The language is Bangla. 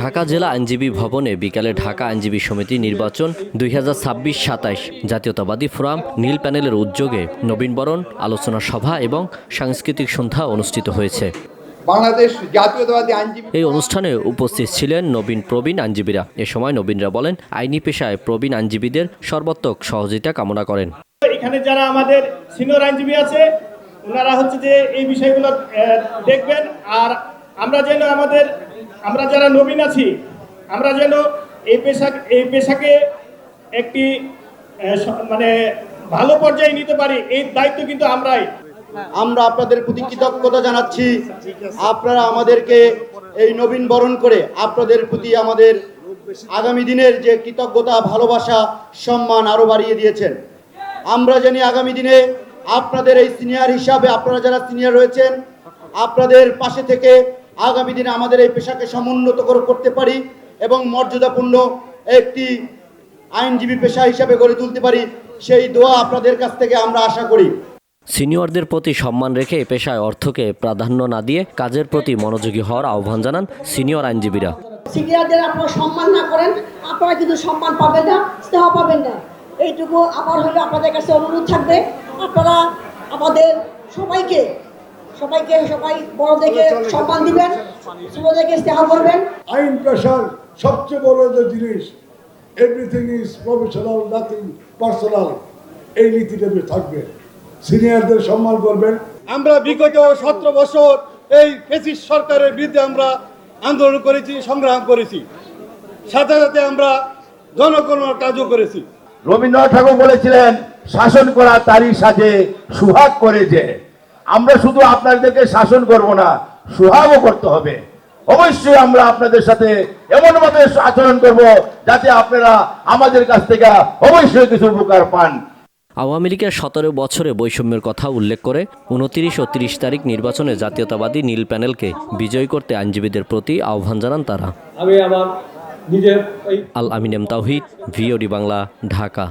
ঢাকা জেলা আইনজীবী ভবনে বিকালে ঢাকা আইনজীবী সমিতি নির্বাচন 2026-27 জাতীয়তাবাদী ফোরাম নীল প্যানেলের উদ্যোগে নবীনবরণ আলোচনা সভা এবং সাংস্কৃতিক সন্ধ্যা অনুষ্ঠিত হয়েছে। বাংলাদেশ জাতীয়তাবাদী আইনজীবী এই অনুষ্ঠানে উপস্থিত ছিলেন নবীন প্রবীণ আইনজীবীরা। এ সময় নবীনরা বলেন, আইনি পেশায় প্রবীণ আইনজীবীদের সর্বাত্মক সহযোগিতা কামনা করেন। এখানে যারা আমাদের সিনিয়র আইনজীবী আছে ওনারা হচ্ছে যে এই বিষয়গুলো দেখবেন, আর আমরা যারা নবীন আছি আমরা যেন এই পেশাকে একটি মানে ভালো পর্যায়ে নিতে পারি, এই দায়িত্ব কিন্তু আমরা আপনাদের প্রতি কৃতজ্ঞতা জানাচ্ছি। আপনারা আমাদেরকে এই নবীন বরণ করে আপনাদের প্রতি আমাদের আগামী দিনের যে কৃতজ্ঞতা, ভালোবাসা, সম্মান আরো বাড়িয়ে দিয়েছেন। আমরা জানি আগামী দিনে আপনাদের এই সিনিয়র হিসাবে আপনারা যারা সিনিয়র রয়েছেন আপনাদের পাশে থেকে আগামী দিনে আমাদের এই পেশাকে সমুন্নত করতে পারি এবং মর্যাদাপূর্ণ একটি আইনজীবী পেশা হিসাবে গড়ে তুলতে পারি, সেই দোয়া আপনাদের কাছ থেকে আমরা আশা করি। সিনিয়রদের প্রতি সম্মান রেখে এ পেশায় অর্থকে প্রাধান্য না দিয়ে কাজের প্রতি মনোযোগী হওয়ার আহ্বান জানান সিনিয়র আইনজীবীরা। সিনিয়রদের আপনারা সম্মান না করেন আপনারা কিন্তু সম্মান পাবেন না, স্নেহ পাবেন না। এইটুকু আমার হলে আপনাদের কাছে অনুরোধ থাকবে, আপনারা আমাদের সবাই বড়দেরকে সম্মান দিবেন, ছোটদেরকে স্নেহ করবেন। আইন পেশার সবচেয়ে বড় যে জিনিস, everything is professional, nothing personal, এই নীতিটা থাকবে। সিনিয়রদের সম্মান করবেন। আমরা বিগত 17 বছর এই ফ্যাসিস্ট সরকারের বিরুদ্ধে আমরা আন্দোলন করেছি, সংগ্রাম করেছি, সাথে সাথে আমরা জনগণের কাজও করেছি। রবীন্দ্রনাথ ঠাকুর বলেছিলেন, শাসন করা তারই সাজে সুহাগ করে যে। আমরা শুধু আপনাদেরকে শাসন করব না, সুহাগও করতে হবে। অবশ্যই আমরা আপনাদের সাথে এমনভাবে আচরণ করব যাতে আপনারা আমাদের কাছ থেকে অবশ্যই কিছু উপকার পান। আওয়ামী লীগের 17 বছরে বৈষম্যের কথা উল্লেখ করে 29 ও 30 তারিখ নির্বাচনে জাতীয়তাবাদী নীল প্যানেলকে বিজয়ী করতে আইনজীবীদের প্রতি আহ্বান জানান তারা। আমি আমার নিজের আল আমিন এম তাওহিদ, ভিওডি বাংলা, ঢাকা।